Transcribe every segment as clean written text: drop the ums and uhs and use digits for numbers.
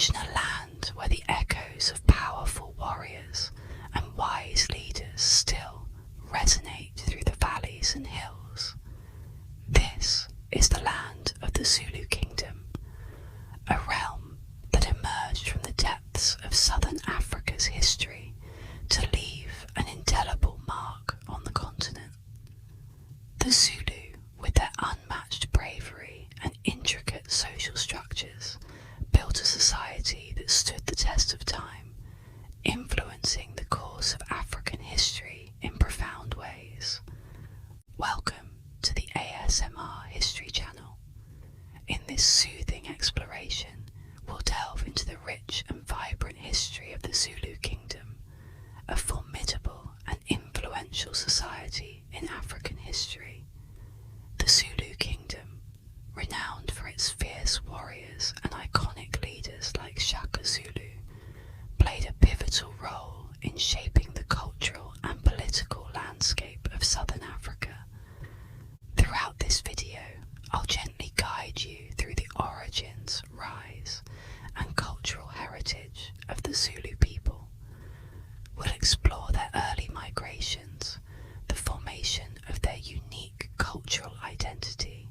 Imagine a land where the echoes of powerful warriors and wise leaders still resonate through the valleys and hills. This is the land of the Zulu Kingdom, a realm that emerged from the depths of southern Africa's history to leave an indelible mark on the continent. The Zulu, with their unmatched bravery and intricate social structures, built a society that stood the test of time, influencing the course of African history in profound ways. Welcome to the ASMR History Channel. In this soothing exploration, we'll delve into the rich and vibrant history of the Zulu Kingdom, a formidable and influential society in African history. The Zulu Kingdom, renowned for its fierce warriors and iconic leaders like Shaka Zulu, played a pivotal role in shaping the cultural and political landscape of southern Africa. Throughout this video, I'll gently guide you through the origins, rise, and cultural heritage of the Zulu people. We'll explore their early migrations, the formation of their unique cultural identity,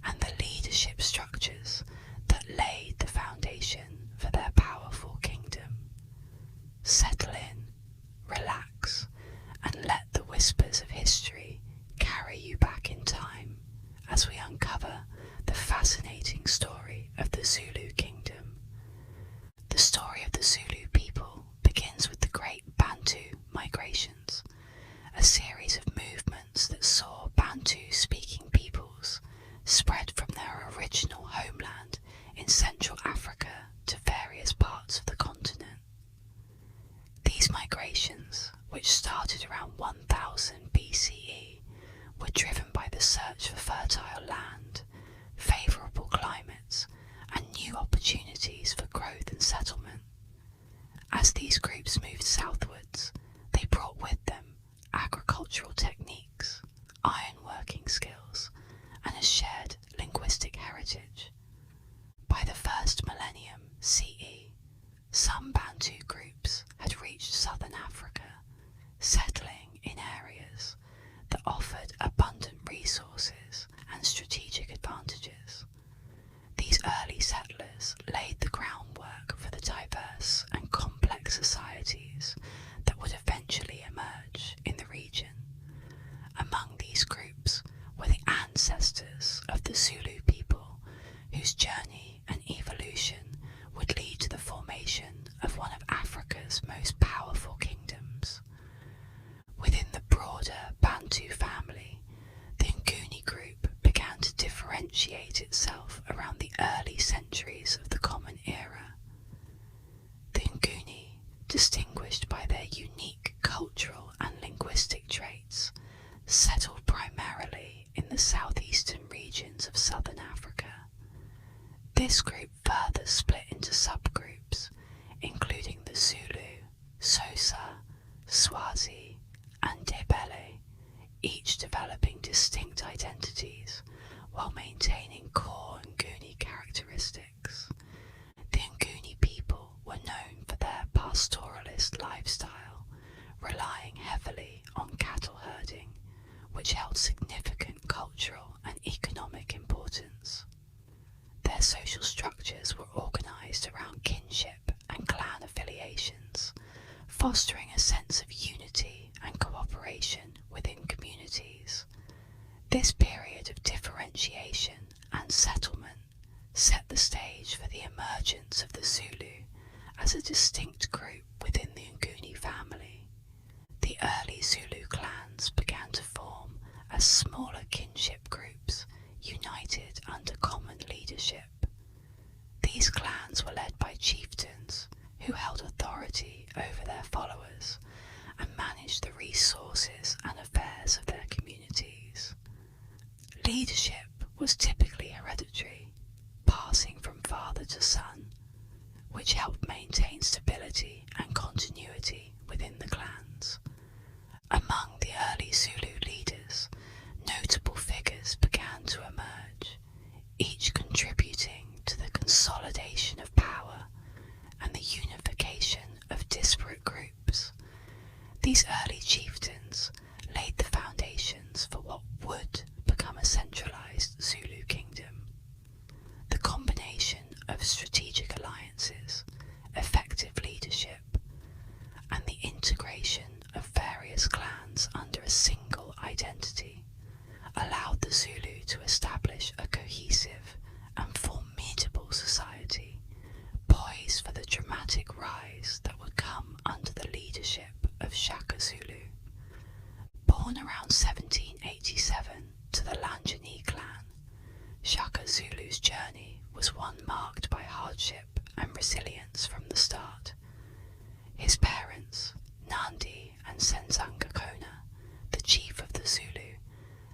and the leadership structures that laid the foundation for their powerful kingdom. Settle in, relax, and let the whispers of history carry you back in time as we uncover the fascinating story of the Zulu Kingdom. The story of the Zulu people begins with the Great Bantu Migrations, a series of movements that saw Bantu-speaking peoples spread from their original homeland in Central Africa to various parts of the continent. These migrations, which started around 1000 BCE, were driven by the search for fertile land, favourable climates, and new opportunities for growth and settlement. As these groups moved southwards, they brought with them agricultural techniques, ironworking skills, and a shared linguistic heritage. By the first millennium CE, some Bantu groups had reached southern Africa, settling in areas that offered abundant resources and strategic advantages. These early settlers laid the groundwork for the diverse and complex societies that would eventually emerge in the region. Among these groups were the ancestors of the Zulu people, whose journey and evolution would lead to the formation of one of Africa's most powerful kingdoms. Within the broader Bantu family, the Nguni group began to differentiate itself around the early centuries of the Common Era. The Nguni, distinguished by their unique cultural and linguistic traits, settled primarily in the southeastern regions of southern Africa. This group further split into subgroups, including the Zulu, Xhosa, Swazi, and Ndebele, each developing distinct identities while maintaining core Nguni characteristics. The Nguni people were known for their pastoralist lifestyle, relying heavily on cattle herding, which held significant cultural and economic importance. Their social structures were organised around kinship and clan affiliations, fostering a sense of unity and cooperation within communities. This period of differentiation and settlement set the stage for the emergence of the Zulu as a distinct group within the Nguni family. The early Zulu clans began to form as smaller kinship groups united under common leadership. These clans were led by chieftains who held authority over their followers and managed the resources and affairs of their communities. Leadership was typically hereditary, passing from father to son, which helped maintain stability and continuity within the clans. Among the early Zulu leaders, notable figures began to emerge, each contributing to the consolidation of power These early chieftains laid the foundations for what would become a centralized Zulu kingdom. The combination of strategic alliances, effective leadership, and the integration of various clans under a single identity allowed the Zulu to establish a cohesive and formidable society, poised for the dramatic rise that would come under the leadership of Shaka Zulu. Born around 1787 to the Lanjani clan, Shaka Zulu's journey was one marked by hardship and resilience from the start. His parents, Nandi and Senzanga Kona, the chief of the Zulu,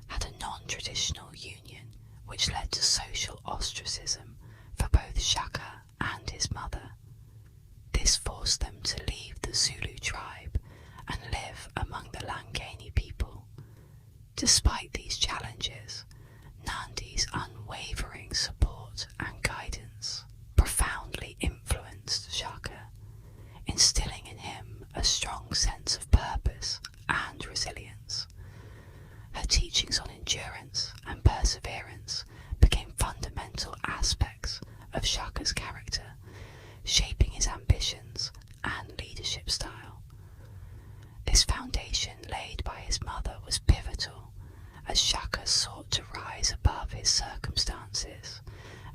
had a non-traditional union which led to social ostracism for both Shaka and his mother. This forced them to leave the Zulu tribe and live among the Langani people. Despite these challenges, Nandi's unwavering support and guidance profoundly influenced Shaka, instilling in him a strong sense of purpose and resilience. Her teachings on endurance and perseverance became fundamental aspects of Shaka's character, shaping his ambitions and leadership style. This foundation laid by his mother was pivotal as Shaka sought to rise above his circumstances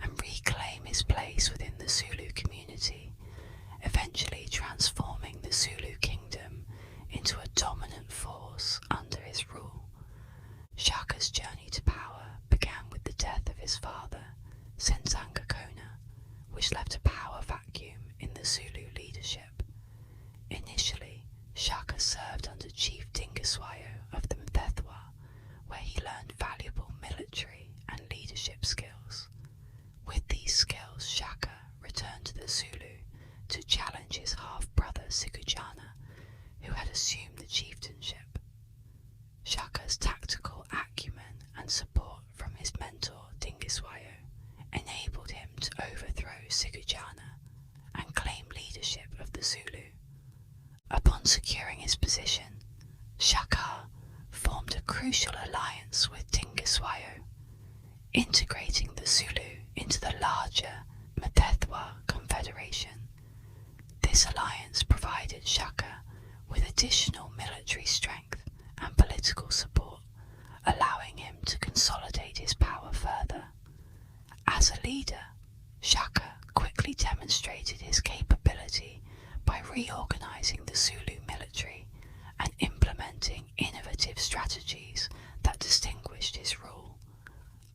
and reclaim his place within the Zulu community, eventually transforming the Zulu Kingdom into a dominant force under his rule. Shaka's journey to power began with the death of his father, Senzanga Kona, which left a power vacuum in the Zulu leadership. Initially, Shaka served under Chief Dingiswayo of the Mthethwa, where he learned valuable military and leadership skills. With these skills, Shaka returned to the Zulu to challenge his half-brother Sikujana, who had assumed the chieftainship. Shaka's tactical acumen and support from his mentor Dingiswayo enabled him to overthrow Sikujana and claim leadership of the Zulu. Upon securing his position, Shaka formed a crucial alliance with Dingiswayo, integrating the Zulu into the larger Mthethwa Confederation. This alliance provided Shaka with additional military strength and political support, allowing him to consolidate his power further. As a leader, Shaka quickly demonstrated his capability by reorganizing the Zulu military and implementing innovative strategies that distinguished his rule.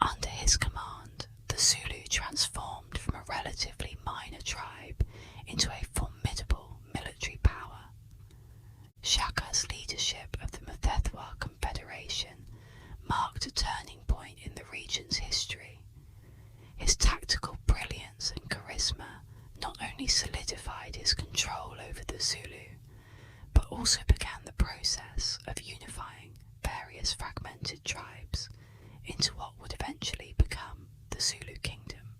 Under his command, the Zulu transformed from a relatively minor tribe into a formidable military power. Shaka's leadership of the Mthethwa Confederation marked a turning point in the region's history. His tactical brilliance and charisma not only solidified his control over the Zulu, but also began the process of unifying various fragmented tribes into what would eventually become the Zulu Kingdom.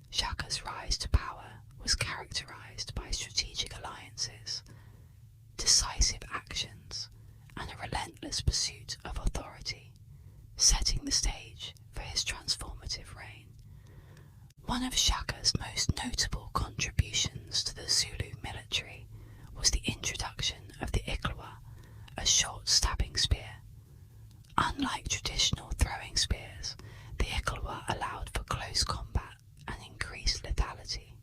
Shaka's rise to power was characterized by strategic alliances, decisive actions, and a relentless pursuit of authority, setting the stage for his transformative reign. One of Shaka's most notable contributions to the Zulu military was the introduction of the iklwa, a short stabbing spear. Unlike traditional throwing spears, the iklwa allowed for close combat and increased lethality.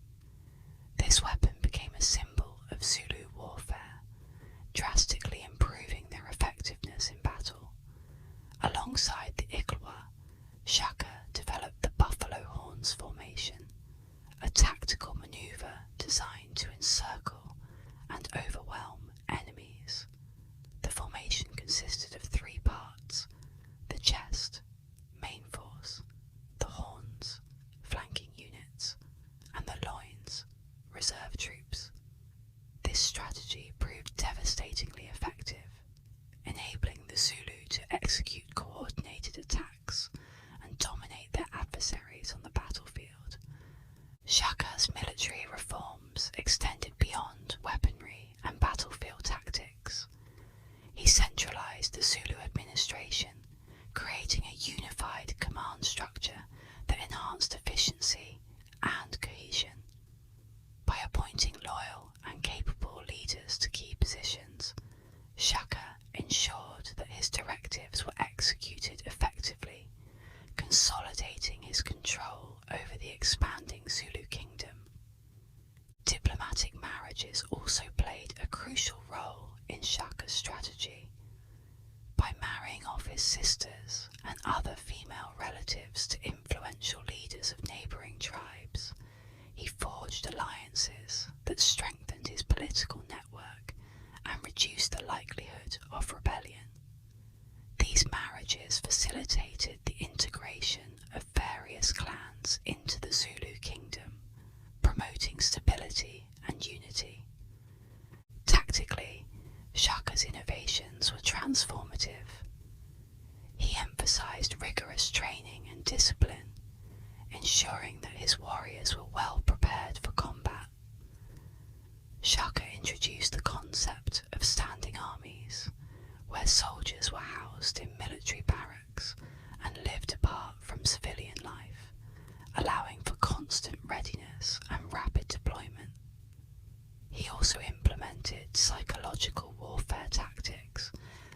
marriages also played a crucial role in Shaka's strategy. By marrying off his sisters and other female relatives to influential leaders of neighbouring tribes, he forged alliances that strengthened his political network and reduced the likelihood of rebellion. These marriages facilitated the integration of various clans into the Zulu Kingdom, promoting stability and unity. Tactically, Shaka's innovations were transformative. He emphasized rigorous training and discipline, ensuring that his warriors were well prepared for combat. Shaka introduced the concept of standing armies, where soldiers were housed in military barracks and lived apart from civilian life, allowing for constant readiness and rapid deployment. He also implemented psychological warfare tactics,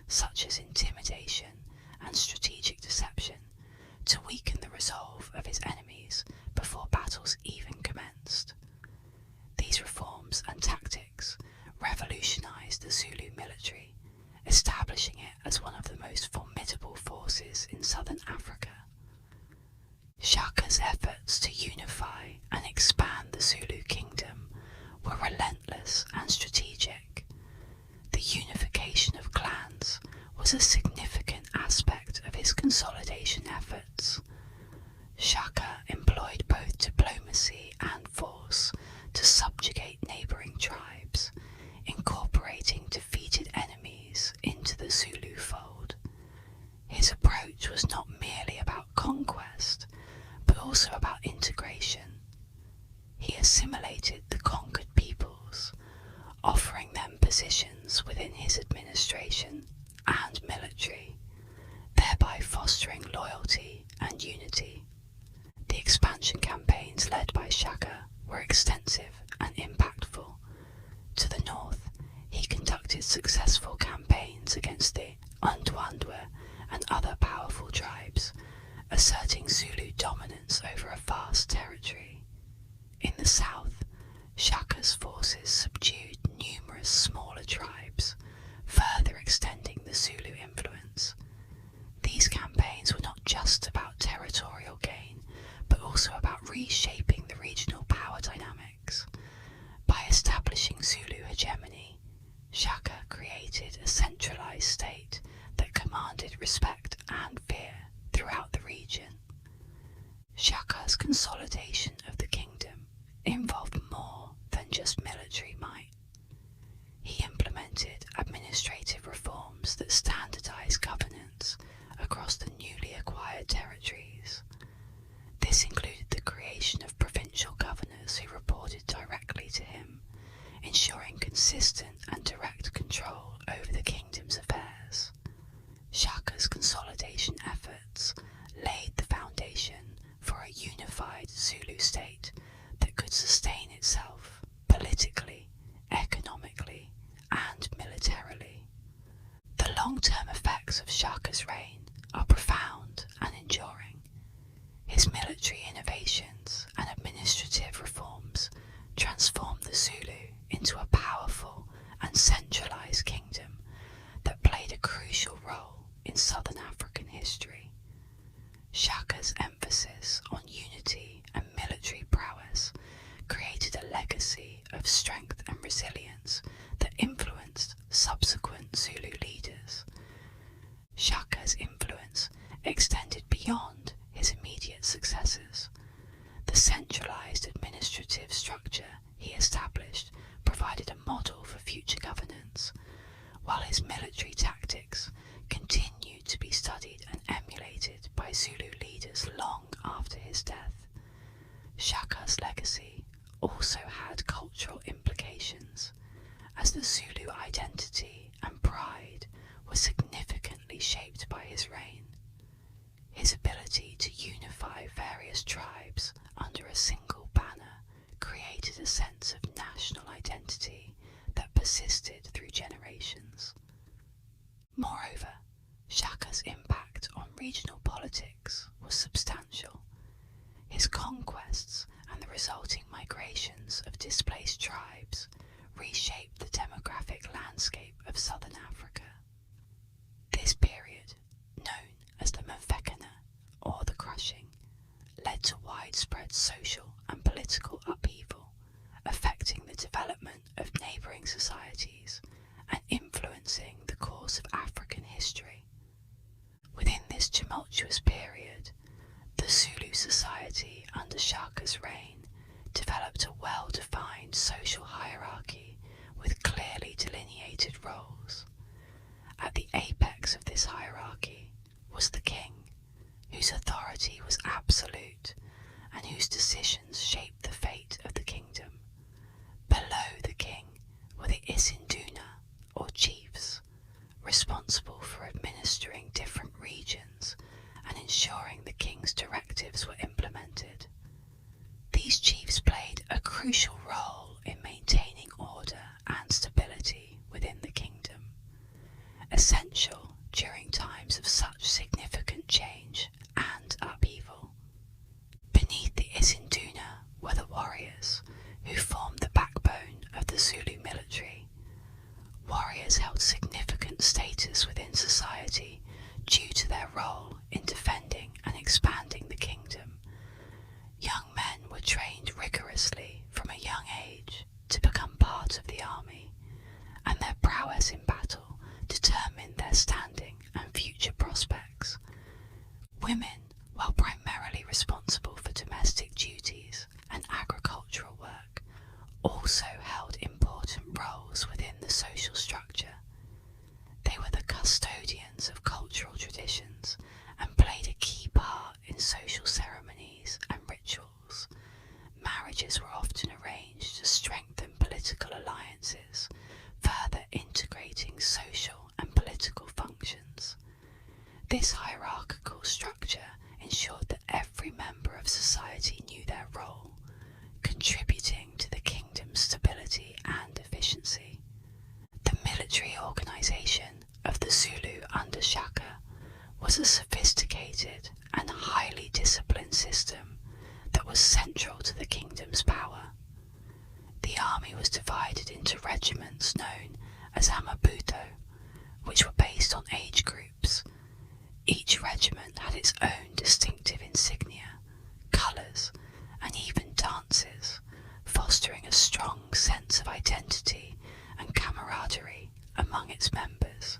such as intimidation and strategic deception, to weaken the resolve of his enemies before battles even commenced. These reforms and tactics revolutionized the Zulu military, establishing it as one of the most formidable forces in southern Africa. Shaka's efforts to unify and expand the Zulu Kingdom were relentless and strategic. The unification of clans was a significant aspect of his consolidation efforts. Shaka employed both diplomacy and force to subjugate neighbouring tribes, incorporating defeated enemies into the Zulu fold. His approach was not merely about conquest, but also about integration. He assimilated the conquered peoples, offering them positions within his administration and military, thereby fostering loyalty and unity. The expansion campaigns led by Shaka were extensive and impactful. To the north, he conducted successful campaigns against the Ndwandwe and other powerful tribes, asserting Zulu dominance over a vast territory. In the south, Shaka's forces subdued numerous smaller tribes, further extending the Zulu influence. These campaigns were not just about territorial gain, but also about reshaping the regional power dynamics. By establishing Zulu hegemony, Shaka created a centralized state that commanded respect and fear throughout the region. Shaka's consolidation of the kingdom involved more than just military might. He implemented administrative reforms that standardized governance across the newly acquired territories. This included the creation of provincial governors who reported directly to him, ensuring consistent and direct control over the kingdom's affairs. Shaka's consolidation efforts laid the foundation for a unified Zulu state that could sustain itself politically, economically, and militarily. The long-term effects of Shaka's reign are profound and enduring. His military innovations and administrative reforms transformed the Zulu into a powerful and centralized kingdom that played a crucial role in southern African history. Shaka's emphasis on unity and military prowess created a legacy of strength and resilience that influenced subsequent Zulu leaders. Shaka's influence extended beyond his immediate successors. The centralized administrative structure he established provided a model for future governance, while his military tactics continued to be studied and emulated by Zulu leaders long after his death. Shaka's legacy also had cultural implications, as the Zulu identity and pride were significantly shaped by his reign. His ability to unify various tribes under a single banner created a sense of national identity that persisted through generations. Moreover, Shaka's impact on regional politics was substantial. His conquests and the resulting migrations of displaced tribes neighbouring societies and influencing the course of African history. Within this tumultuous period, the Zulu society under Shaka's reign developed a well-defined social hierarchy with clearly delineated roles. At the apex of this hierarchy was the king, whose authority was absolute and whose decisions shaped the fate of the kingdom. Below the king were the Isinduna, or chiefs, responsible for administering different regions and ensuring the king's directives were implemented. These chiefs played a crucial role in maintaining order and stability within the kingdom, essential during times of such significant change and upheaval. Beneath the Isinduna were the warriors, who formed the backbone of the Zulu military. Warriors held significant status within society due to their role in defending and expanding the kingdom. Young men were trained rigorously from a young age to become part of the army, and their prowess in battle determined their standing and future prospects. Women, while primarily responsible for domestic duties and agricultural work, also held important roles within the social structure. They were the custodians of cultural traditions and played a key part in social ceremonies and rituals. Marriages were often arranged to strengthen political alliances, further integrating social and political functions. This hierarchical structure ensured that every member of society knew their role, contributing to the kingdom's stability and efficiency. The military organisation of the Zulu under Shaka was a sophisticated and highly disciplined system that was central to the kingdom's power. The army was divided into regiments known as amabuto, which were based on age groups. Each regiment had its own distinctive insignia, colours, and even dances, fostering a strong sense of identity and camaraderie among its members.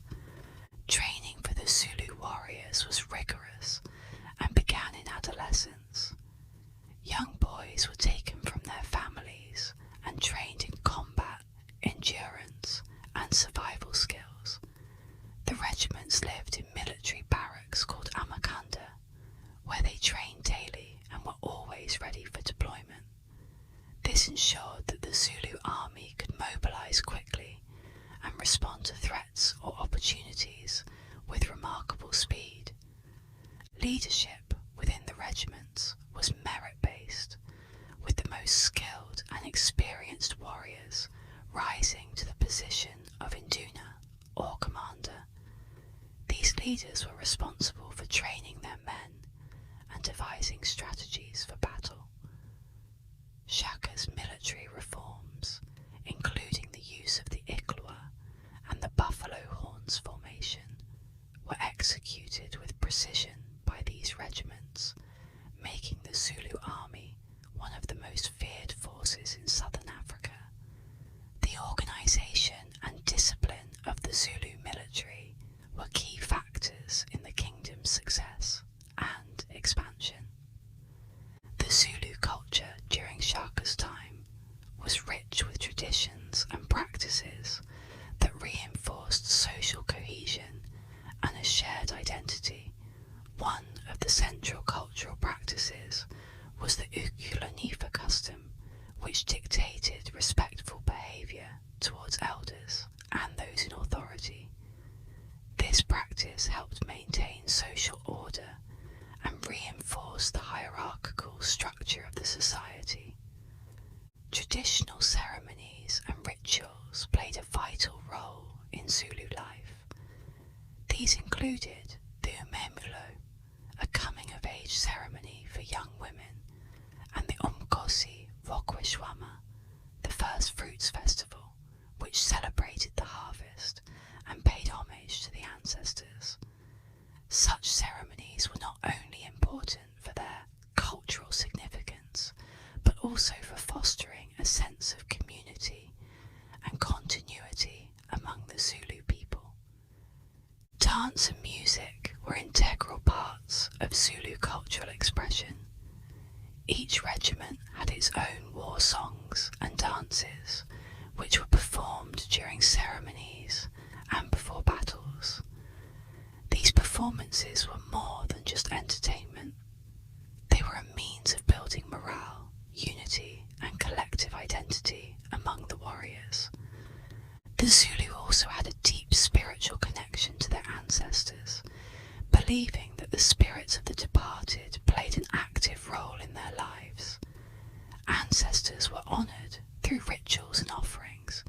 Training for the Zulu warriors was rigorous and began in adolescence. Young boys were taken from their families and trained in combat, endurance, and survival skills. The regiments lived in military barracks called amakanda, where they trained daily and were always ready for deployment. This ensured that the Zulu army could mobilise quickly and respond to threats or opportunities with remarkable speed. Leadership within the regiments was merit-based, with the most skilled and experienced warriors rising to the position of Induna, or commander. These leaders were responsible for training their men and devising strategies for battle. Shaka's military reforms, including the use of the iklwa and the buffalo horns formation, were executed with precision by these regiments, making the Zulu army one of the most feared forces in southern Africa. The organisation and discipline of the Zulu military were key factors in the kingdom's success and expansion. The Zulu culture during Shaka's time was rich with traditions and practices that reinforced social cohesion and a shared identity. One of the central cultural practices was the ukulanifa custom, which dictated respectful behaviour towards elders and those in authority. This practice helped maintain social order and reinforce the hierarchical structure of the society. Traditional ceremonies and rituals played a vital role in Zulu life. These included the umemulo, a coming-of-age ceremony for young women, and the umkosi vokweshwama, the first fruits festival, which celebrated the harvest and paid homage to the ancestors. Such ceremonies were not only important for their cultural significance, but also for fostering a sense of community and continuity Dance and music were integral parts of Zulu cultural expression. Each regiment had its own war songs and dances, which were performed during ceremonies and before battles. These performances were more than just entertainment. They were a means of building morale, unity, and collective identity among the warriors. The Zulu also had a deep spiritual connection to their ancestors, believing that the spirits of the departed played an active role in their lives. Ancestors were honoured through rituals and offerings,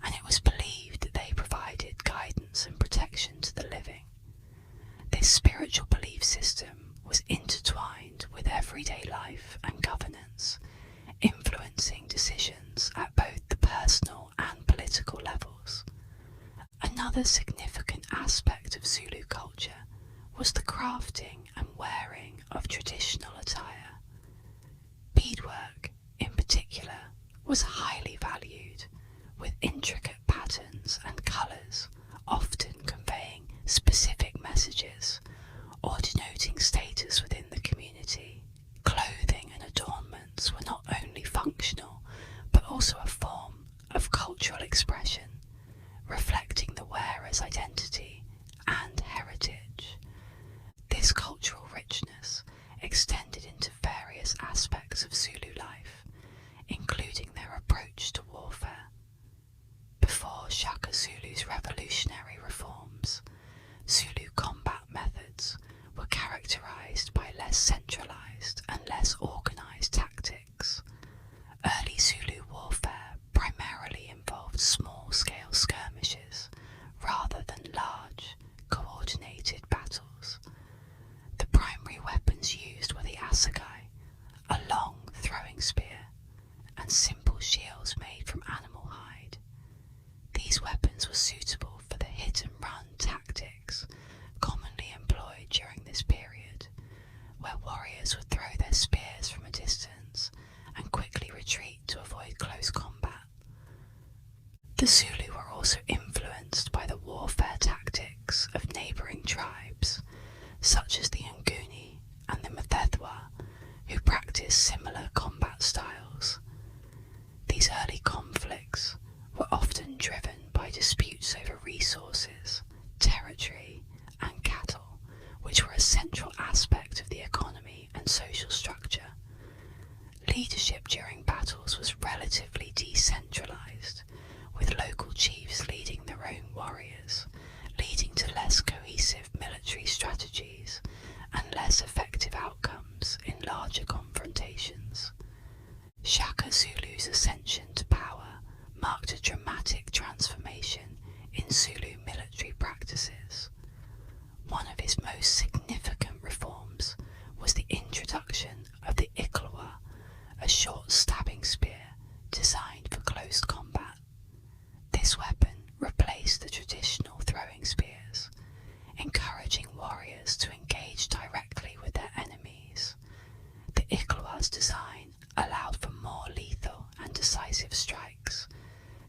and it was believed that they provided guidance and protection to the living. This spiritual belief system was intertwined with everyday life and governance, influencing decisions at both the personal and political levels. Another significant aspect of Zulu culture was the crafting and wearing of traditional attire. Beadwork, in particular, was highly valued, with intricate patterns and colours often conveying specific messages or denoting status within the community. Clothing and adornments were not only functional, but also a form of cultural expression, reflecting the wearer's identity and heritage. This cultural richness extended into various aspects of Zulu life, including their approach to warfare. Before Shaka Zulu's revolutionary reforms, Zulu combat methods were characterised by less centralised and less organised tactics. Early Zulu warfare primarily involved small-scale skirmishes rather than large, coordinated battles. The primary weapons used were the assegai, a long throwing spear, and simple shields made from animal hide. These weapons were suitable for the hit-and-run tactics commonly employed during this period, where warriors would throw their spears from a distance and quickly retreat to avoid close combat. The Zulu were also influenced by the warfare tactics of neighbouring tribes, such as the Nguni and the Mthethwa, who practiced similar combat styles. These early conflicts were often driven by disputes over resources, territory, and cattle, which were a central aspect of the economy and social structure. Leadership during battles was relatively decentralised, with local chiefs leading their own warriors, leading to less cohesive military strategies and less effective outcomes in larger confrontations. Shaka Zulu's ascension to power marked a dramatic transformation in Zulu military practices. One of his most significant reforms was the introduction of the iklwa, a short stabbing spear designed for close combat. This weapon replaced the traditional throwing spears, encouraging warriors to engage directly with their enemies. The iklwa's design allowed for more lethal and decisive strikes,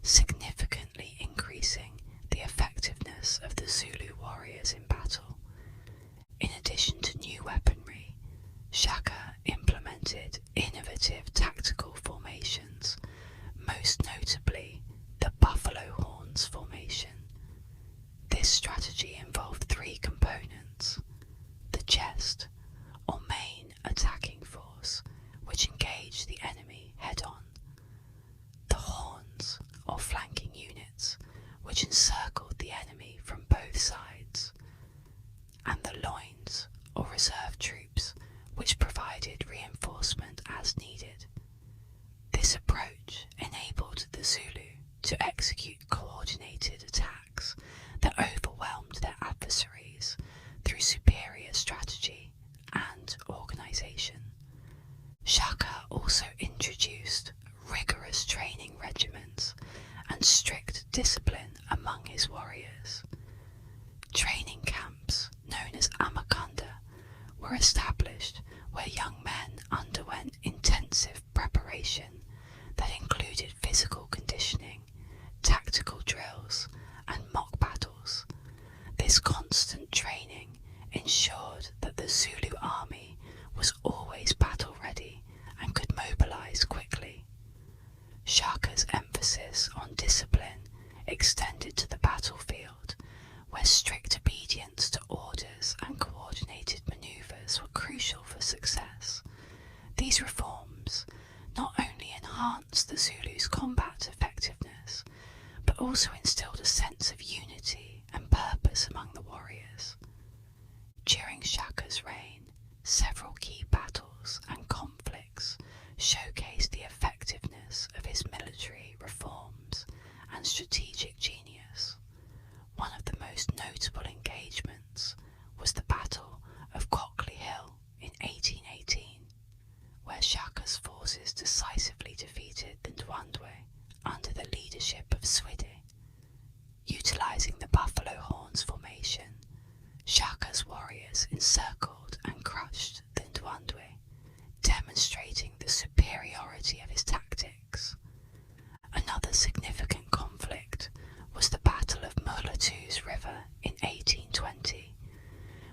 significantly increasing the effectiveness of the Zulu warriors in battle. In addition to new weaponry, Shaka implemented innovative tactical formations, most notably the buffalo horns formation. This strategy involved three components: the chest, or main attacking force, which engaged the enemy head-on; the horns, or flanking units, which encircled the enemy from both sides; and the loins, or reserve troops, which provided reinforcement as needed. This approach enabled the Zulu to execute coordinated attacks that overwhelmed their adversaries through superior strategy and organisation. Shaka also introduced rigorous training regimens and strict discipline among his warriors. Training camps, known as amakanda, were established where young men underwent intensive preparation that included physical conditioning, tactical drills, and mock battles. This constant emphasis on discipline extended to the battlefield, where strict obedience to orders and coordinated manoeuvres were crucial for success. These reforms not only enhanced the Zulus' combat effectiveness, but also instilled a sense of unity and purpose among the warriors. During Shaka's reign, several key battles and conflicts showcased the effectiveness of his military reforms and strategic genius. One of the most notable engagements was the Battle of Cockley Hill in 1818, where Shaka's forces decisively defeated the Ndwandwe under the leadership of Swide. Utilising the buffalo horns formation, Shaka's warriors encircled and crushed the Ndwandwe, demonstrating the superiority of his tactics. Another significant conflict was the Battle of Mulatu's River in 1820,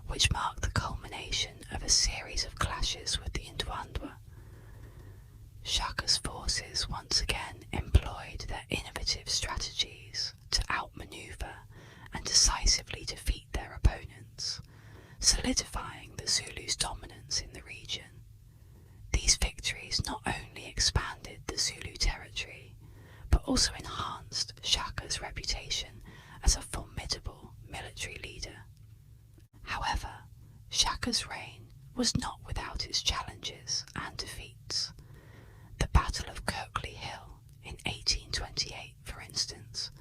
which marked the culmination of a series of clashes with the Ndwandwe. Shaka's forces once again employed their innovative strategies to outmaneuver and decisively defeat their opponents, solidifying the Zulus' dominance in the region. These victories not only expanded the Zulu territory, but also enhanced Shaka's reputation as a formidable military leader. However, Shaka's reign was not without its challenges and defeats. The Battle of Kirkley Hill in 1828, for instance,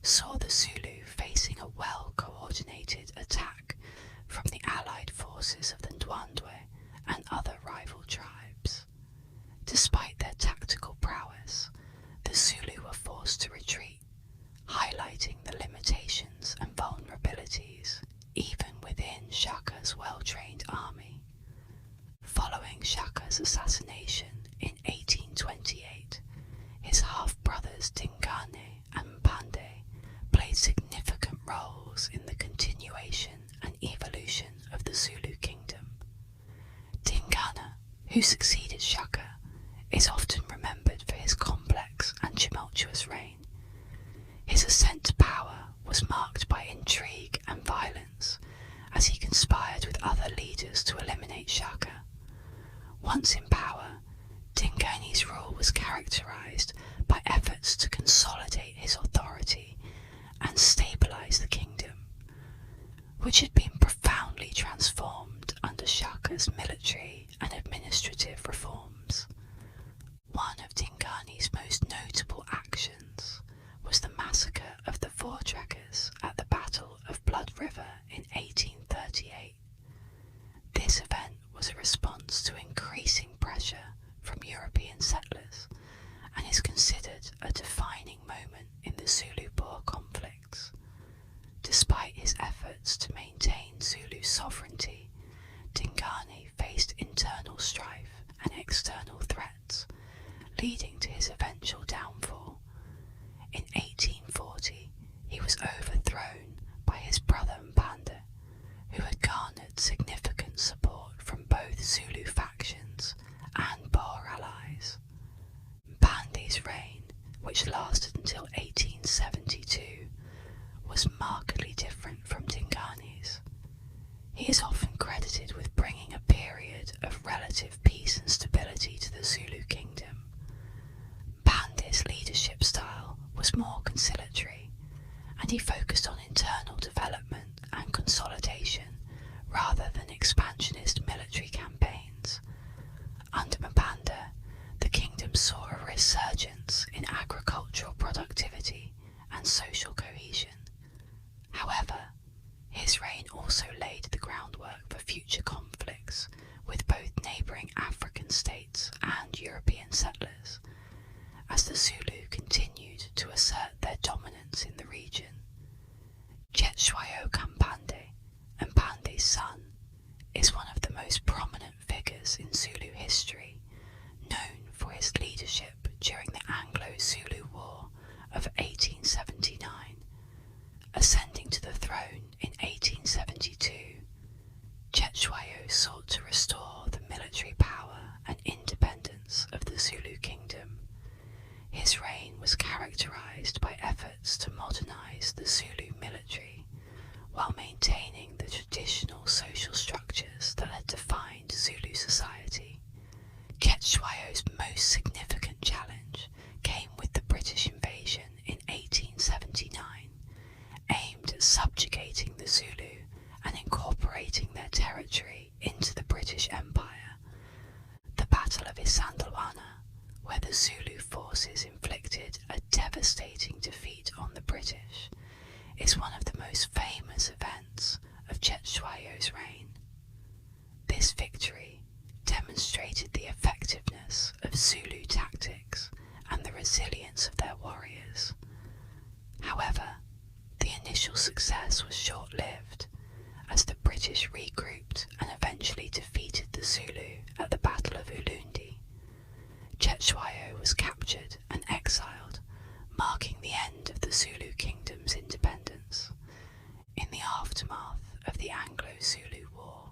saw the Zulu facing a well-coordinated attack from the allied forces of the Ndwandwe and other rival tribes. Despite their tactical prowess, the Zulu were forced to retreat, highlighting the limitations and vulnerabilities even within Shaka's well-trained army. Following Shaka's assassination in 1828, his half-brothers Dingane and Mpande played significant roles in the continuation and evolution of the Zulu Kingdom. Dingane, who succeeded Shaka, is often remembered for his complex and tumultuous reign. His ascent to power was marked by intrigue and violence, as he conspired with other leaders to eliminate Shaka. Once in power, Dingane's rule was characterised by efforts to consolidate his authority and stabilise the kingdom, which had been profoundly transformed under Shaka's military and administrative reforms. One of Dingane's most notable actions was the massacre of the Voortrekkers at the Battle of Blood River in 1838. This event was a response to increasing pressure from European settlers and is considered a defining moment in the Zulu-Boer conflicts. Despite his efforts to maintain Zulu sovereignty, Dingane faced internal strife and external threats, leading to his eventual downfall. In 1840, he was overthrown by his brother Mpande, who had garnered significant support from both Zulu factions and Boer allies. Mpande's reign, which lasted until 1872, was markedly different from Dingane's. He is often credited with bringing a period of relative peace and stability to the Zulu Kingdom. Mpande's leadership style was more conciliatory, and he focused on internal development and consolidation rather than expansionist military campaigns. Under Mpande, the kingdom saw a resurgence in agricultural productivity and social cohesion. However, his reign also laid the groundwork for future conflicts with both neighbouring African states and European settlers, as the Zulu continued to assert their dominance in the region. Cetshwayo Kampande, Mpande's son, is one of the most prominent figures in Zulu history, known for his leadership during the Anglo-Zulu War of 1879. Ascending to the throne in 1872, Cetshwayo sought to restore the military power and independence of the Zulu Kingdom. His reign was characterized characterised by efforts to modernise the Zulu military while maintaining the traditional social structures that had defined Zulu society. Cetshwayo's most significant challenge came with the British invasion in 1879, aimed at subjugating the Zulu and incorporating their territory into the British Empire. The Battle of Isandlwana, where the Zulu forces inflicted a devastating defeat on the British, is one of the most famous events of Cetshwayo's reign. This victory demonstrated the effectiveness of Zulu tactics and the resilience of their warriors. However, the initial success was short-lived, as the British regrouped and eventually defeated the Zulu at the Battle of Ulundi. Cetshwayo was captured and exiled, marking the end of the Zulu Kingdom's independence. In the aftermath of the Anglo-Zulu War,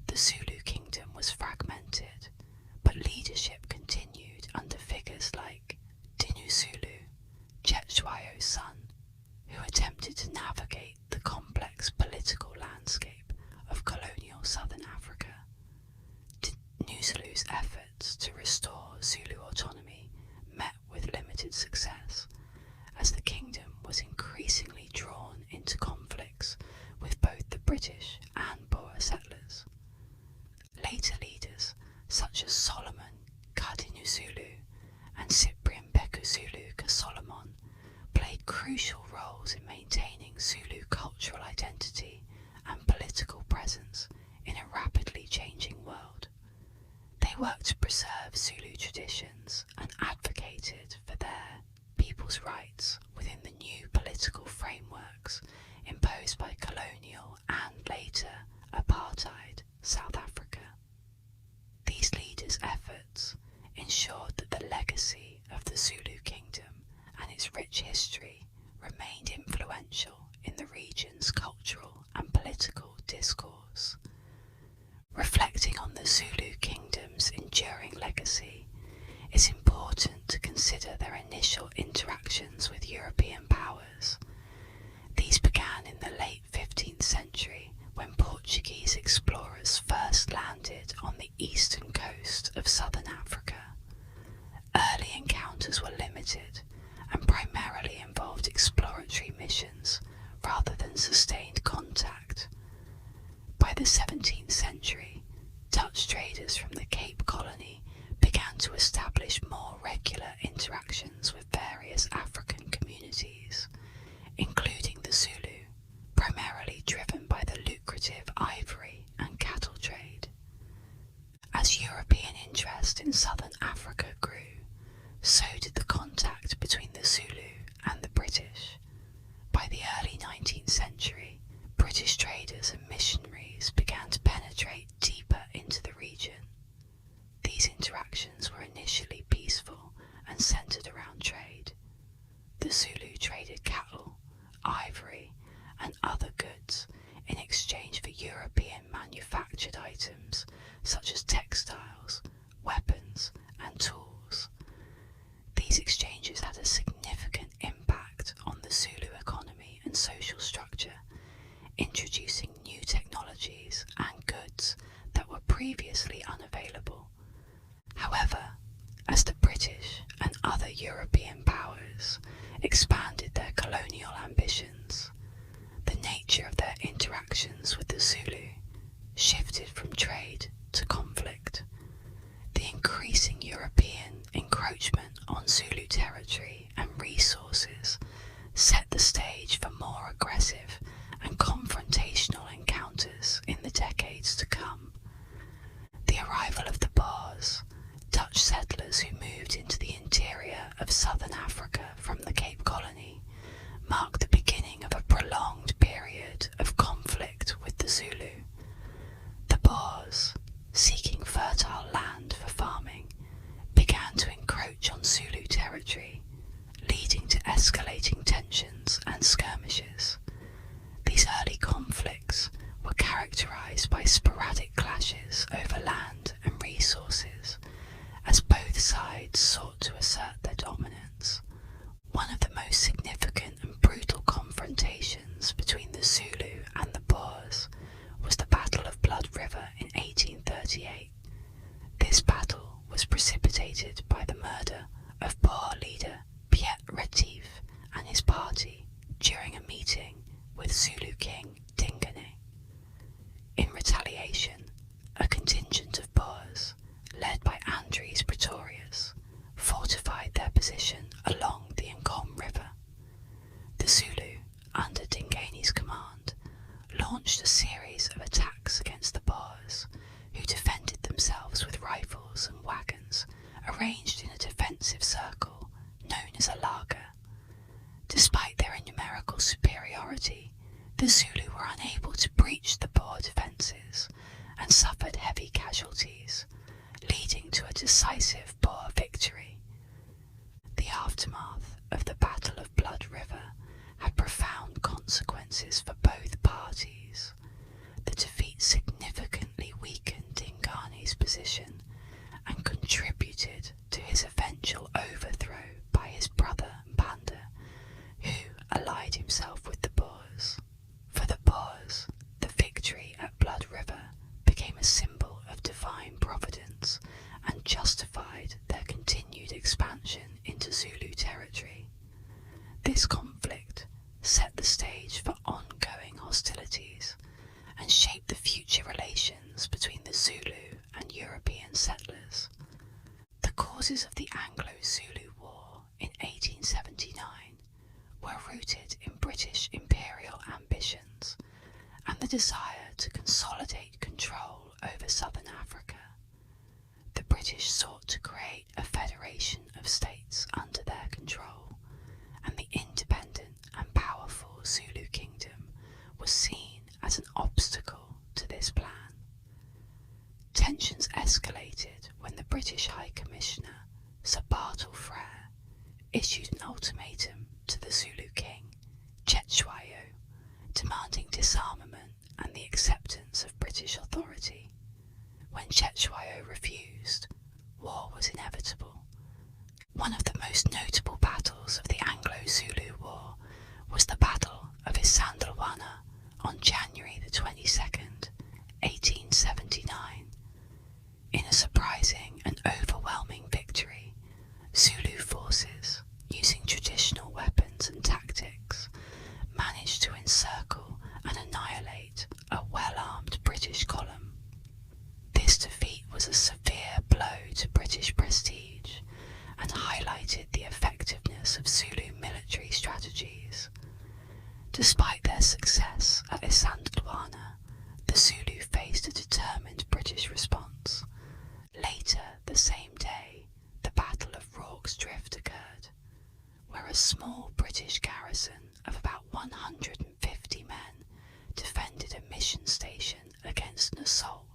the Zulu Kingdom was fragmented, but leadership continued under figures like Dinuzulu, Cetshwayo's son, who attempted to navigate the complex political landscape of colonial southern Africa. Dinuzulu's efforts to restore Zulu autonomy met with limited success, as the kingdom was increasingly drawn into conflicts with both the British and Boer settlers. Later leaders such as Solomon Kadinuzulu and Cyprian Bekuzulu Solomon played crucial roles in maintaining Zulu cultural identity and political presence in a rapidly changing world. They worked to preserve Zulu traditions and advocated for their people's rights within the new political frameworks imposed by colonial and later apartheid South Africa. These leaders' efforts ensured that the legacy of the Zulu Kingdom and its rich history remained influential in the region's cultural and political discourse. Reflecting on the Zulu Kingdom's enduring legacy, it's important to consider their initial interactions with European powers. These began in the late 15th century when Portuguese explorers first landed on the eastern coast of southern Africa. Early encounters were limited and primarily involved exploratory missions rather than sustained contact. By the 17th century, Dutch traders from the Cape Colony began to establish more regular interactions with various African communities, including the Zulu, primarily driven by the lucrative ivory and cattle trade. As European interest in southern Africa grew, so did the contact between the Zulu and the British. By the early 19th century, British traders and missionaries began to penetrate deeper into the region. These interactions were initially peaceful and centered around trade. The Zulu traded cattle, ivory, and other goods in exchange for European manufactured items such as textiles, weapons, and tools. These exchanges had a significant impact on the Zulu economy and social structure, introducing new technologies and goods that were previously unavailable. However, as the British and other European powers expanded their colonial ambitions, the nature of their interactions with the Zulu shifted from trade to conflict. The increasing European encroachment on Zulu territory and resources set the stage for more aggressive and confrontational encounters in the decades to come. The arrival of the Boers, Dutch settlers who moved into the interior of southern Africa from the Cape Colony, marked the beginning of a prolonged period of conflict with the Zulu. The Boers, seeking fertile land for farming, began to encroach on Zulu territory, leading to escalating tensions and skirmishes. These early conflicts were characterized by sporadic clashes over land and resources, as both sides sought to assert their dominance. One One of the most significant and brutal confrontations between the Zulu and the Boers was the Battle of Blood River in 1838. This battle was precipitated by the murder of Boer leader Piet Retief and his party during a meeting with Zulu King Dingane. In retaliation, a contingent of Boers, led by Andries Pretorius, fortified their position along the Ngom River. The Zulu, under Dingane's command, launched a series of attacks against the Boers, who defended themselves with rifles and wagons arranged in a defensive circle known as a laager. Despite their numerical superiority, the Zulu were unable to breach the Boer defences and suffered heavy casualties, leading to a decisive Boer victory. The aftermath of the Battle of Blood River had profound consequences for both parties. The defeat significantly weakened Dingane's position and contributed to his eventual overthrow by his brother Mpanda, who allied himself with the Boers. For the Boers, the victory at Blood River became a symbol of divine providence and justified their continued expansion into Zulu territory. This conflict set the stage for ongoing hostilities and shaped the future relations between the Zulu and European settlers. The causes of the Anglo-Zulu War in 1879 were rooted in British imperial ambitions and the desire to consolidate control over southern Africa. The British sought to create a federation of states under their control, and the independent and powerful Zulu Kingdom was seen as an obstacle to this plan. Tensions escalated when the British High Commissioner, Sir Bartle Frere, issued an ultimatum to the Zulu King, Cetshwayo, demanding disarmament and the acceptance of British authority. When Cetshwayo refused, war was inevitable. One of the most notable battles of the Anglo-Zulu War was the Battle of Isandlwana on January the 22nd, 1879. In a surprising and overwhelming victory, Zulu forces, using traditional weapons and tactics, managed to encircle and annihilate a well-armed British column. This defeat was a severe blow to British prestige and highlighted the effectiveness of Zulu military strategies. Despite their success at Isandlwana, the Zulu faced a determined British response. Later the same day, the Battle of Rorke's Drift occurred, where a small British garrison of about 150 men defended a mission station against an assault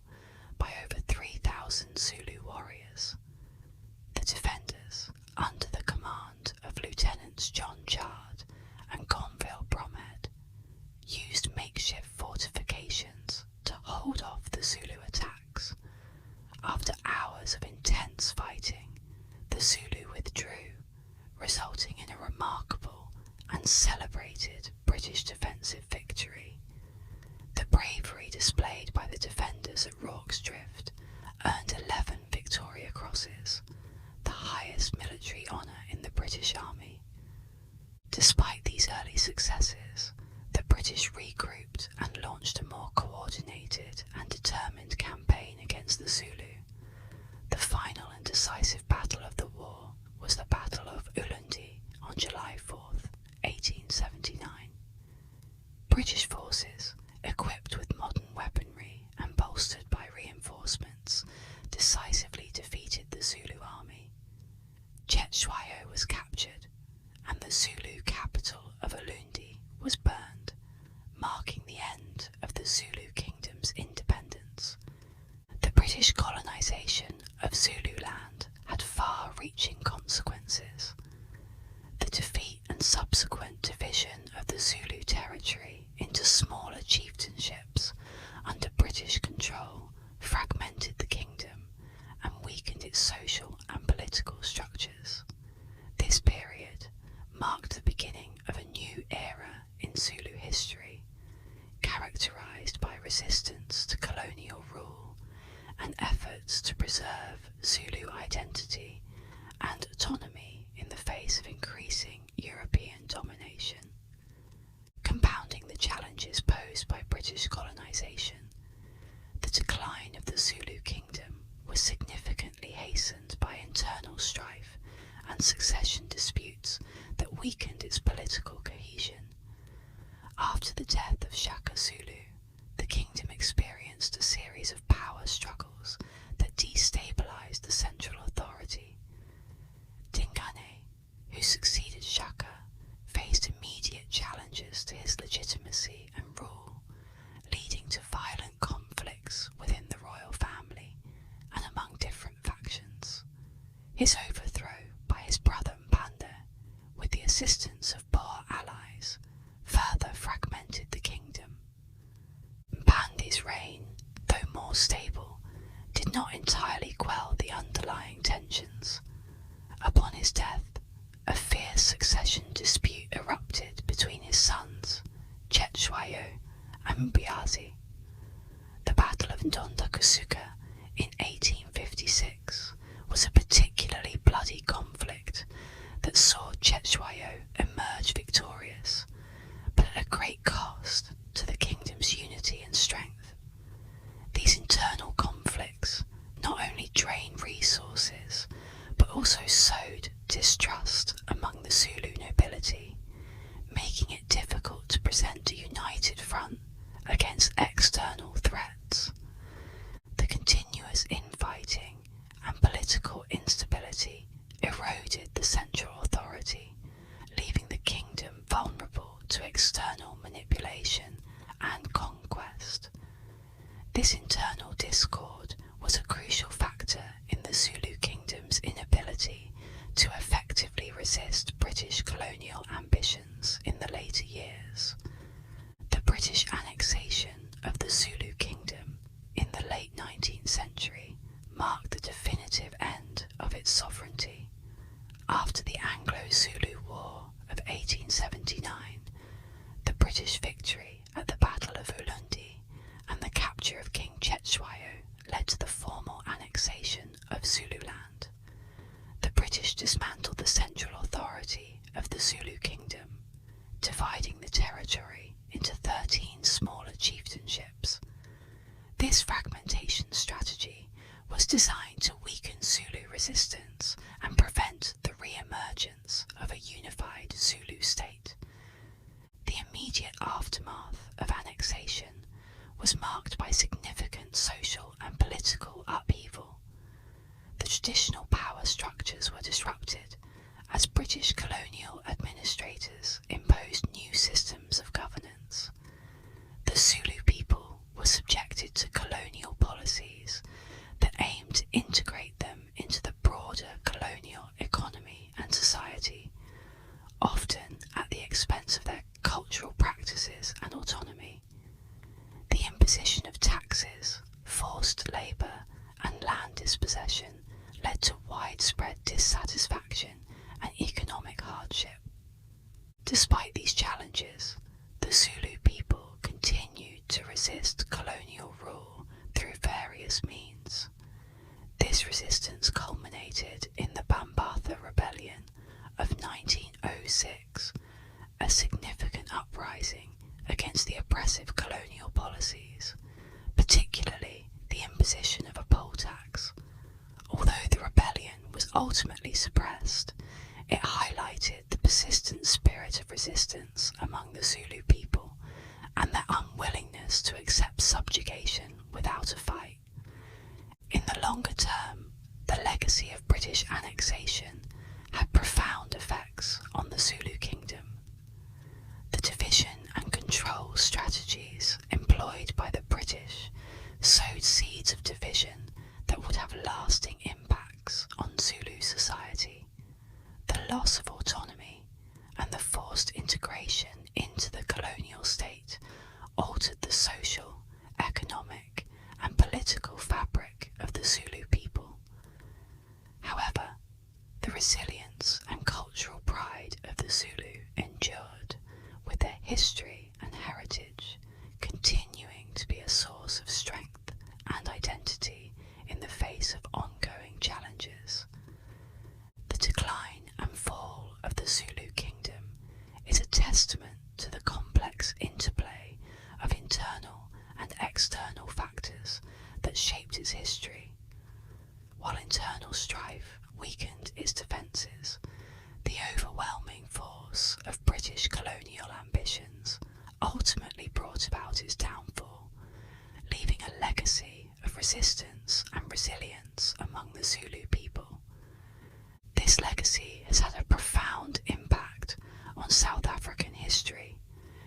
by over 3,000 Zulu warriors. The defenders, under the command of Lieutenants John Chard and Gonville Bromhead, used makeshift fortifications to hold off the Zulu attacks. After hours of intense fighting, the Zulu withdrew, resulting in a remarkable and celebrated British defensive victory. The bravery displayed by the defenders at Rorke's Drift earned 11 Victoria Crosses, the highest military honour in the British Army. Despite these early successes, the British regrouped and launched a more coordinated and determined campaign against the Zulu. The final and decisive battle of the war was the Battle of Ulundi on July 4th, 1879. British forces, equipped with modern weaponry and bolstered by reinforcements, decisively defeated the Zulu army. Cetshwayo was captured, and the Zulu capital of Ulundi was burned, marking the end of the Zulu Kingdom's independence. The British colonization of Zululand had far-reaching consequences. The defeat and subsequent division of the Zulu territory into smaller chieftainships under British control fragmented the kingdom and weakened its social and political structures. This period marked the beginning of a new era in Zulu history, characterised by resistance to colonial rule and efforts to preserve Zulu identity and autonomy in the face of increasing European domination. Compounding the challenges posed by British colonisation, the decline of the Zulu Kingdom was significantly hastened by internal strife and succession disputes that weakened its political cohesion. After the death of Shaka Zulu, the kingdom experienced a series of power struggles that destabilised the central authority. Dingane, who succeeded Shaka, faced immediate challenges to his legitimacy and rule, leading to violent conflicts within the royal family and among different factions. His overthrow by his brother Mpande, with the assistance of Boer allies, further fragmented the kingdom. Mpande's reign, though more stable, did not entirely quell the underlying tensions. Upon his death, a fierce succession dispute erupted between his sons, Cetshwayo and Mbiyazi. The Battle of Ndondakusuka in 1856 was a particularly bloody conflict that saw Cetshwayo emerge victorious, but at a great cost to the kingdom's unity and strength. These internal conflicts not only drained resources, but also sowed distrust among the Zulu nobility, making it difficult to present a united front against external threats. The continuous infighting and political instability eroded the central authority, leaving the kingdom vulnerable to external manipulation and conquest. This internal discord was a crucial factor in the Zulu Kingdom's inability to effectively resist British colonial ambitions in the later years. The British annexation of the Zulu Kingdom in the late 19th century marked the definitive end of its sovereignty. After the Anglo-Zulu War of 1879, the British victory at the Battle of Ulundi and the capture of King Cetshwayo led to the formal annexation of Zululand. The British dismantled the central authority of the Zulu Kingdom, dividing the territory into 13 smaller chieftainships. This fragmentation strategy was designed to weaken Zulu resistance and prevent the re-emergence of a unified Zulu state. The immediate aftermath of annexation was marked by significant social and political upheaval. The traditional power structures were disrupted as British colonial administrators imposed new systems of governance. The Zulu people were subjected to colonial policies that aimed to integrate them into the broader colonial economy and society, often at the expense of their cultural practices and autonomy. The imposition of taxes, forced labour, and land dispossession led to widespread dissatisfaction and economic hardship. Despite these challenges, the Zulu people continued to resist colonial rule through various means. This resistance culminated in the Bambatha Rebellion of 1906, a significant uprising against the oppressive colonial policies, particularly the imposition of a poll tax. Although the rebellion was ultimately suppressed, it highlighted the persistent spirit of resistance among the Zulu people and their unwillingness to accept subjugation without a fight. In the longer term, the legacy of British annexation had profound effects on the Zulu Kingdom. The division and control strategies employed by the British sowed seeds of division that would have lasting impacts on Zulu society. The loss of autonomy and the forced integration into the colonial state altered the social, economic, and political fabric of the Zulu people. However, the resilience and cultural pride pride of the Zulu endured, with their history and heritage continuing to be a source of strength and identity in the face of ongoing challenges. The decline and fall of the Zulu Kingdom is a testament to the complex interplay of internal and external factors that shaped its history. While internal strife weakened its defences, the overwhelming force of British colonial ambitions ultimately brought about its downfall, leaving a legacy of resistance and resilience among the Zulu people. This legacy has had a profound impact on South African history,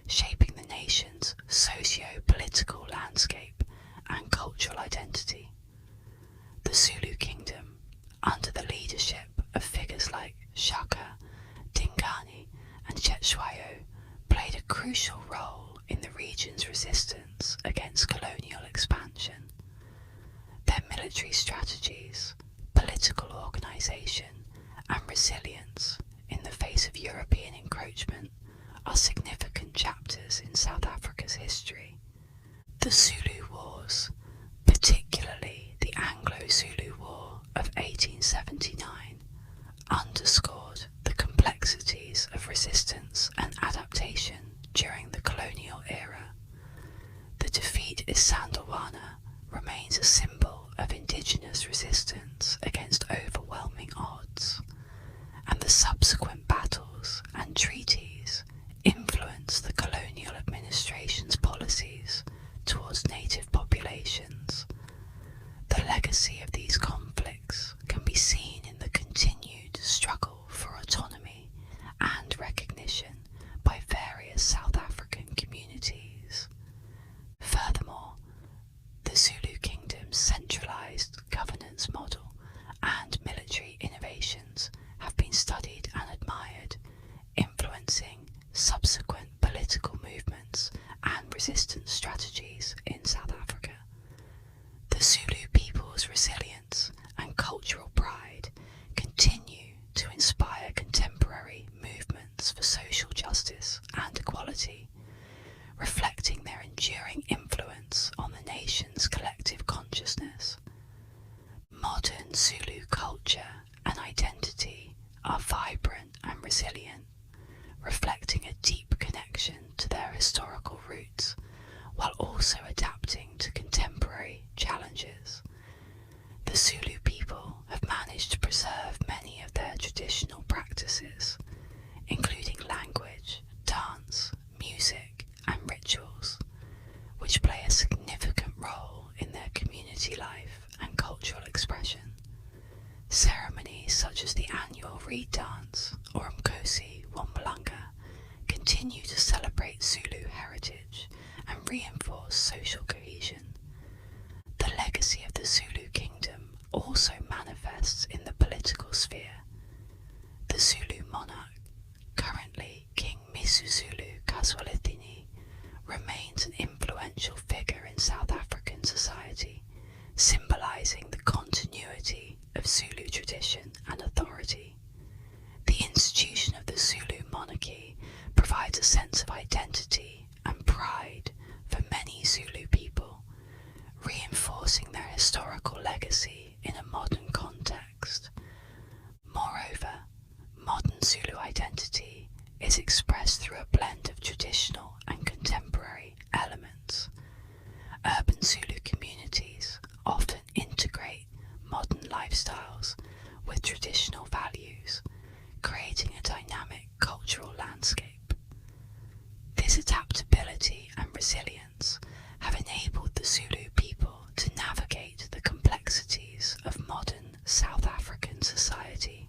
shaping the nation's socio-political landscape and cultural identity. The Zulu Kingdom, under the leadership of figures like Shaka, Dingani and Cetshwayo, played a crucial role in the region's resistance against colonial expansion. Their military strategies, political organisation and resilience in the face of European encroachment are significant chapters in South Africa's history. The Zulu Wars, particularly the Anglo-Zulu War of 1879, underscored the complexities of resistance and adaptation during the colonial era. The defeat at Sandawana remains a symbol of indigenous resistance against overwhelming odds, and the subsequent battles and treaties influenced the colonial administration's policies towards native populations. The legacy of these conflicts can be seen in the continued struggle for autonomy and recognition by various South African communities. Furthermore, the Zulu Kingdom's centralised governance model and military innovations have been studied and admired, influencing subsequent political movements and resistance strategies in South Africa. The Zulu people's resilience and cultural pride continue to inspire contemporary movements for social justice and equality, reflecting their enduring influence on the nation's collective consciousness. Modern Zulu culture and identity are vibrant and resilient, reflecting a deep connection to their historical roots, while also adapting to contemporary challenges. The Zulu people have managed to preserve many of their traditional practices, including language, dance, music, and rituals, which play a significant role in their community life and cultural expression. Ceremonies such as the annual reed dance or Mkosi Wambalanga continue to celebrate Zulu heritage and reinforce social cohesion. The legacy of the Zulu Kingdom also manifests in the political sphere. The Zulu monarch, currently King Misuzulu Kaswalithini, remains an influential figure in South African society, symbolising the continuity of Zulu tradition and authority. The institution of the Zulu monarchy provides a sense of identity and pride for many Zulu people, reinforcing their historical legacy in a modern context. Moreover, modern Zulu identity is expressed through a blend of traditional and contemporary elements. Urban Zulu communities often integrate modern lifestyles with traditional values, creating a dynamic cultural landscape. This adaptability and resilience have enabled the Zulu people to navigate the complexities of modern South African society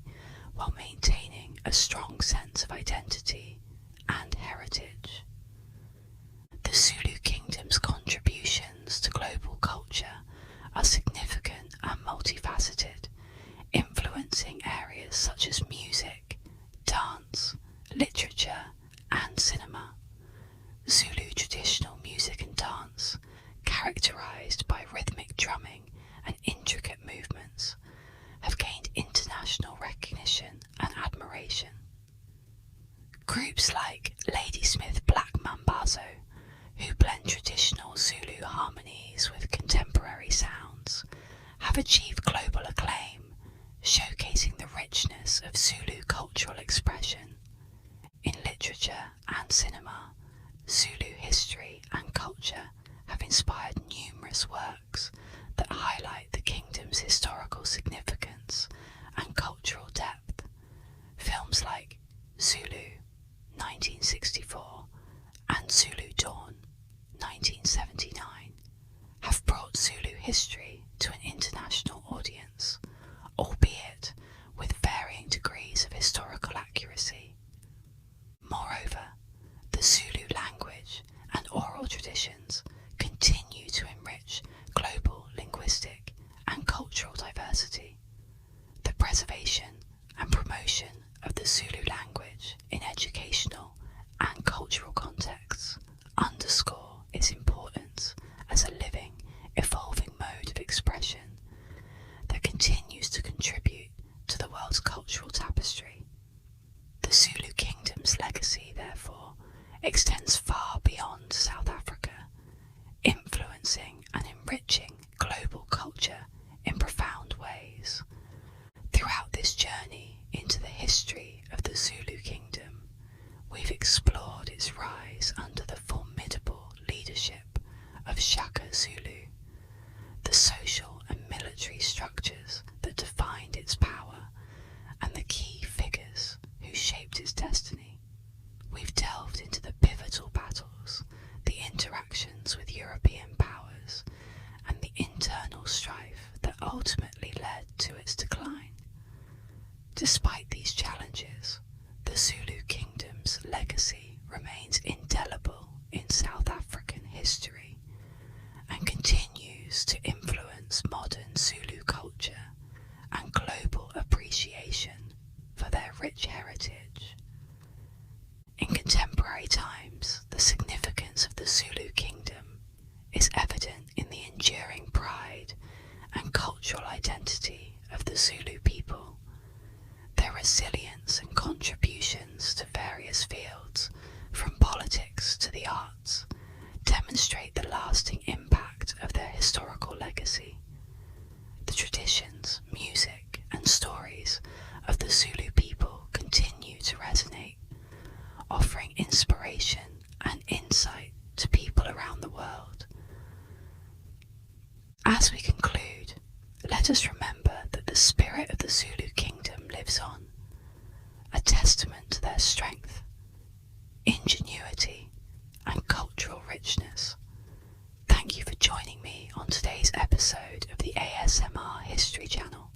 while maintaining a strong sense of identity and heritage. The Zulu Kingdom's contributions to global culture are significant and multifaceted, influencing areas such as music, dance, literature, and cinema. Zulu traditional music and dance, characterised by rhythmic drumming and intricate movements, have gained international recognition and admiration. like Ladysmith Black Mambazo, who blend traditional Zulu harmonies with contemporary sounds, have achieved global acclaim, showcasing the richness of Zulu cultural expression. In literature and cinema, Zulu history and culture have inspired numerous works that highlight the kingdom's historical significance and cultural depth. Films like Zulu, 1964, and Zulu Dawn, 1979, have brought Zulu history to an international audience, albeit with varying degrees of historical accuracy. Moreover, the Zulu language and oral traditions continue to enrich global linguistic and cultural diversity. The preservation and promotion of the Zulu language in educational and cultural contexts underscore its importance as a living, evolving mode of expression that continues to contribute to the world's cultural tapestry. The Zulu Kingdom's legacy, therefore, extends far beyond South Africa, influencing and enriching global culture in profound ways. Throughout this journey into the history of the Zulu Kingdom, we've explored its rise under the formidable leadership of Shaka Zulu, the social and military structures that defined its power, and the key figures who shaped its destiny. We've delved into the pivotal battles, the interactions with European powers, and the internal strife that ultimately led to its decline. Despite these challenges, the Zulu Kingdom's legacy remains indelible in South African history and continues to influence modern Zulu culture and global appreciation for their rich heritage. In contemporary times, the significance of the Zulu Kingdom is evident in the enduring pride and cultural identity of the Zulu people. Their resilience and contributions to various fields, from politics to the arts, demonstrate the lasting impact of their historical legacy. The traditions, music, and stories of the Zulu people continue to resonate, offering inspiration and insight to people around the world. As we conclude, let us remember that the spirit of the Zulu Kingdom lives on, a testament to their strength, ingenuity, and cultural richness. Thank you for joining me on today's episode of the ASMR History Channel.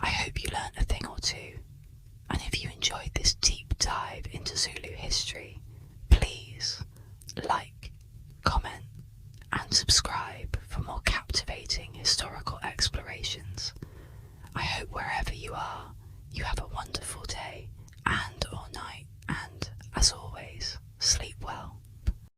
I hope you learned a thing or two, and if you enjoyed this deep dive into Zulu history,